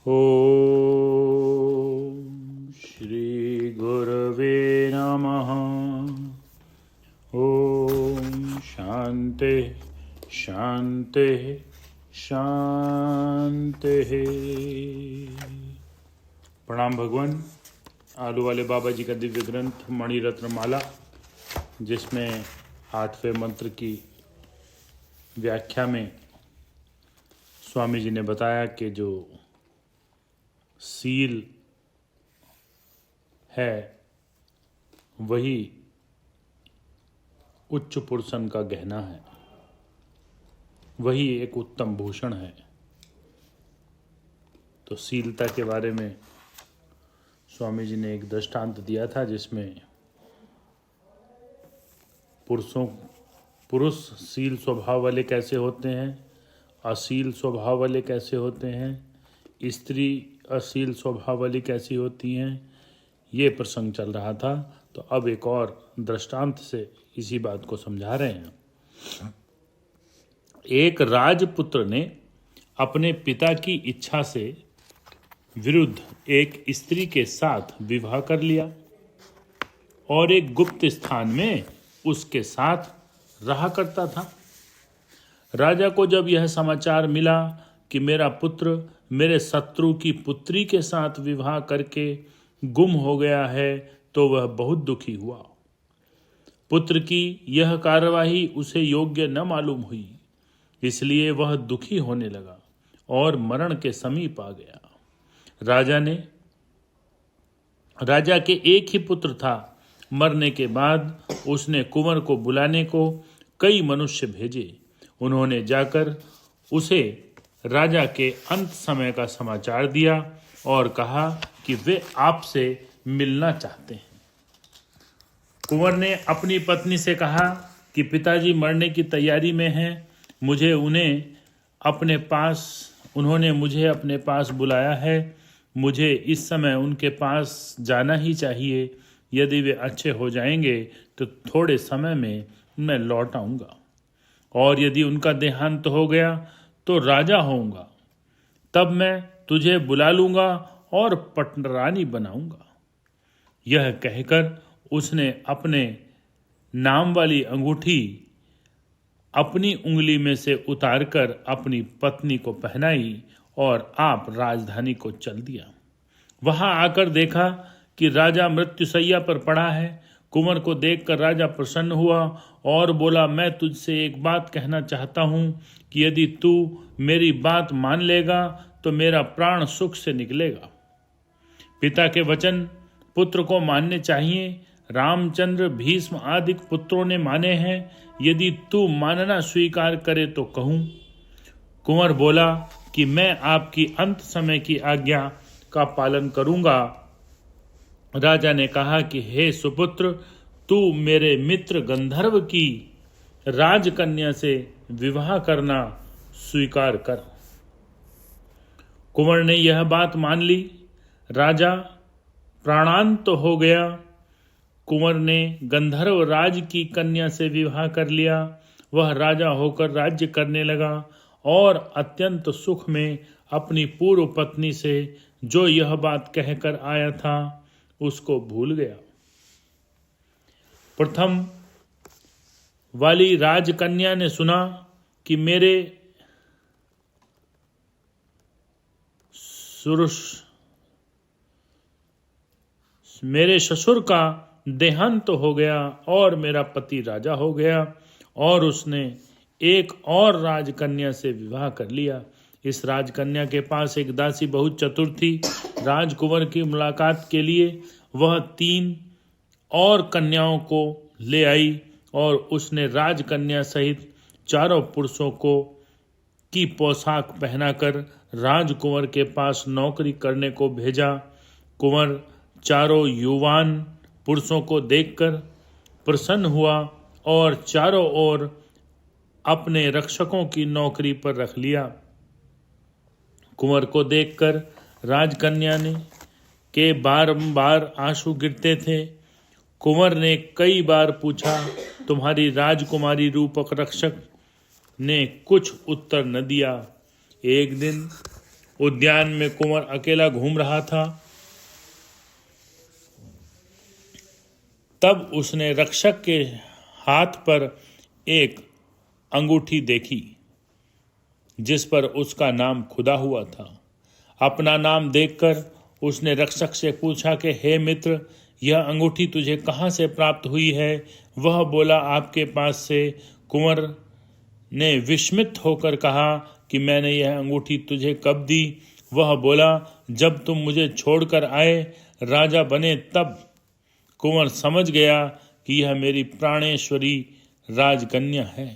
ॐ श्री गुरवे नमः। ॐ शांति शांति शांति। प्रणाम भगवान। आलू वाले बाबा जी का दिव्य ग्रंथ मणिरत्न माला, जिसमें 8वें मंत्र की व्याख्या में स्वामी जी ने बताया कि जो सील है वही उच्च पुरुषन का गहना है, वही एक उत्तम भूषण है। तो सीलता के बारे में स्वामी जी ने एक दृष्टांत दिया था, जिसमें पुरुष सील स्वभाव वाले कैसे होते हैं, असील स्वभाव वाले कैसे होते हैं, स्त्री असील स्वभाव वाली कैसी होती हैं, ये प्रसंग चल रहा था। तो अब एक और दृष्टांत से इसी बात को समझा रहे हैं। एक राजपुत्र ने अपने पिता की इच्छा से विरुद्ध एक स्त्री के साथ विवाह कर लिया और एक गुप्त स्थान में उसके साथ रहा करता था। राजा को जब यह समाचार मिला कि मेरा पुत्र मेरे शत्रु की पुत्री के साथ विवाह करके गुम हो गया है, तो वह बहुत दुखी हुआ। पुत्र की यह कार्यवाही उसे योग्य न मालूम हुई, इसलिए वह दुखी होने लगा और मरण के समीप आ गया। राजा के एक ही पुत्र था। मरने के बाद उसने कुंवर को बुलाने को कई मनुष्य भेजे। उन्होंने जाकर उसे राजा के अंत समय का समाचार दिया और कहा कि वे आपसे मिलना चाहते हैं। कुंवर ने अपनी पत्नी से कहा कि पिताजी मरने की तैयारी में हैं, उन्होंने मुझे अपने पास बुलाया है। मुझे इस समय उनके पास जाना ही चाहिए। यदि वे अच्छे हो जाएंगे तो थोड़े समय में मैं लौट आऊँगा, और यदि उनका देहांत हो गया तो राजा होऊंगा। तब मैं तुझे बुला लूँगा और पटरानी बनाऊँगा। यह कहकर उसने अपने नाम वाली अंगूठी अपनी उंगली में से उतारकर अपनी पत्नी को पहनाई और आप राजधानी को चल दिया। वहां आकर देखा कि राजा मृत्युशैया पर पड़ा है। कुंवर को देखकर राजा प्रसन्न हुआ और बोला, मैं तुझसे एक बात कहना चाहता हूँ कि यदि तू मेरी बात मान लेगा तो मेरा प्राण सुख से निकलेगा। पिता के वचन पुत्र को मानने चाहिए। रामचंद्र, भीष्म आदि पुत्रों ने माने हैं। यदि तू मानना स्वीकार करे तो कहूँ। कुंवर बोला कि मैं आपकी अंत समय की आज्ञा का पालन करूँगा। राजा ने कहा कि हे सुपुत्र, तू मेरे मित्र गंधर्व की राजकन्या से विवाह करना स्वीकार कर। कुंवर ने यह बात मान ली। राजा प्राणांत हो गया। कुंवर ने गंधर्व राज की कन्या से विवाह कर लिया। वह राजा होकर राज्य करने लगा और अत्यंत सुख में अपनी पूर्व पत्नी से जो यह बात कहकर आया था उसको भूल गया। प्रथम वाली राजकन्या ने सुना कि मेरे ससुर का देहांत हो गया और मेरा पति राजा हो गया, और उसने एक और राजकन्या से विवाह कर लिया। इस राजकन्या के पास एक दासी बहुत चतुर थी। राजकुंवर की मुलाकात के लिए वह 3 और कन्याओं को ले आई और उसने राजकन्या सहित 4 पुरुषों की पोशाक पहनाकर राजकुंवर के पास नौकरी करने को भेजा। कुंवर 4 युवान पुरुषों को देखकर प्रसन्न हुआ और चारों ओर अपने रक्षकों की नौकरी पर रख लिया। कुंवर को देखकर राजकन्या के बार-बार आंसू गिरते थे। कुंवर ने कई बार पूछा, तुम्हारी राजकुमारी रूपक रक्षक ने कुछ उत्तर न दिया। एक दिन उद्यान में कुंवर अकेला घूम रहा था। तब उसने रक्षक के हाथ पर एक अंगूठी देखी जिस पर उसका नाम खुदा हुआ था। अपना नाम देखकर उसने रक्षक से पूछा कि हे मित्र, यह अंगूठी तुझे कहाँ से प्राप्त हुई है? वह बोला, आपके पास से। कुंवर ने विस्मित होकर कहा कि मैंने यह अंगूठी तुझे कब दी? वह बोला, जब तुम मुझे छोड़कर आए, राजा बने तब। कुंवर समझ गया कि यह मेरी प्राणेश्वरी राजकन्या है।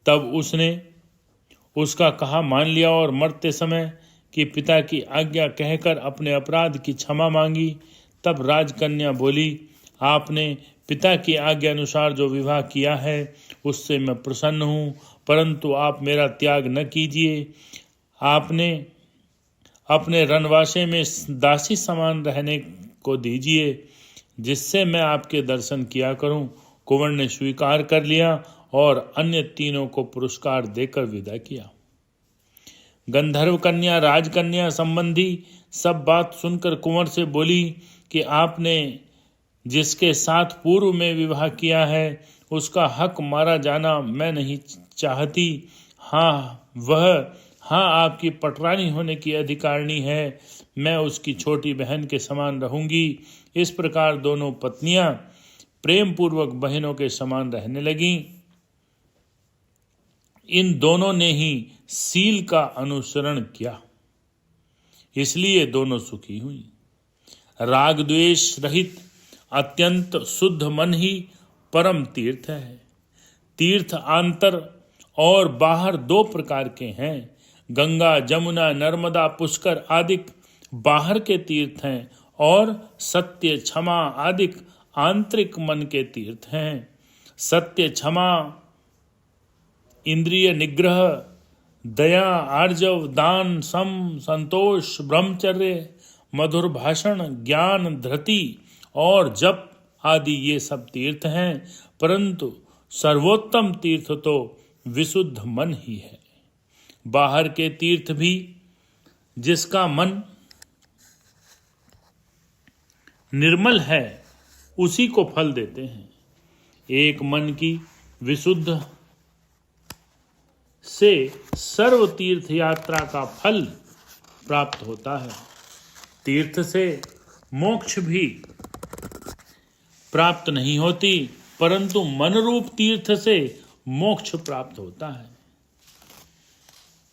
तब उसने उसका कहा मान लिया और मरते समय कि पिता की आज्ञा कहकर अपने अपराध की क्षमा मांगी। तब राजकन्या बोली, आपने पिता की आज्ञा अनुसार जो विवाह किया है उससे मैं प्रसन्न हूँ, परंतु आप मेरा त्याग न कीजिए। आपने अपने रनवासे में दासी समान रहने को दीजिए, जिससे मैं आपके दर्शन किया करूं। कुंवर ने स्वीकार कर लिया और अन्य तीनों को पुरस्कार देकर विदा किया। गंधर्व कन्या राजकन्या संबंधी सब बात सुनकर कुंवर से बोली कि आपने जिसके साथ पूर्व में विवाह किया है उसका हक मारा जाना मैं नहीं चाहती। हाँ, आपकी पटरानी होने की अधिकारिणी है। मैं उसकी छोटी बहन के समान रहूंगी। इस प्रकार दोनों पत्नियां प्रेम पूर्वक बहनों के समान रहने लगीं। इन दोनों ने ही सील का अनुसरण किया, इसलिए दोनों सुखी हुई। राग द्वेष रहित अत्यंत शुद्ध मन ही परम तीर्थ है। तीर्थ आंतर और बाहर दो प्रकार के हैं। गंगा, जमुना, नर्मदा, पुष्कर आदि बाहर के तीर्थ हैं और सत्य, क्षमा आदि आंतरिक मन के तीर्थ हैं। सत्य, क्षमा, इंद्रिय निग्रह, दया, आर्जव, दान, सम, संतोष, ब्रह्मचर्य, मधुर भाषण, ज्ञान, धृति और जप आदि ये सब तीर्थ हैं, परंतु सर्वोत्तम तीर्थ तो विशुद्ध मन ही है। बाहर के तीर्थ भी जिसका मन निर्मल है उसी को फल देते हैं। एक मन की विशुद्ध से सर्व तीर्थ यात्रा का फल प्राप्त होता है। तीर्थ से मोक्ष भी प्राप्त नहीं होती, परंतु मन रूप तीर्थ से मोक्ष प्राप्त होता है।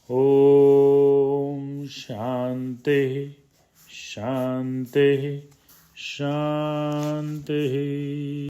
ओम शांति शांति शांति।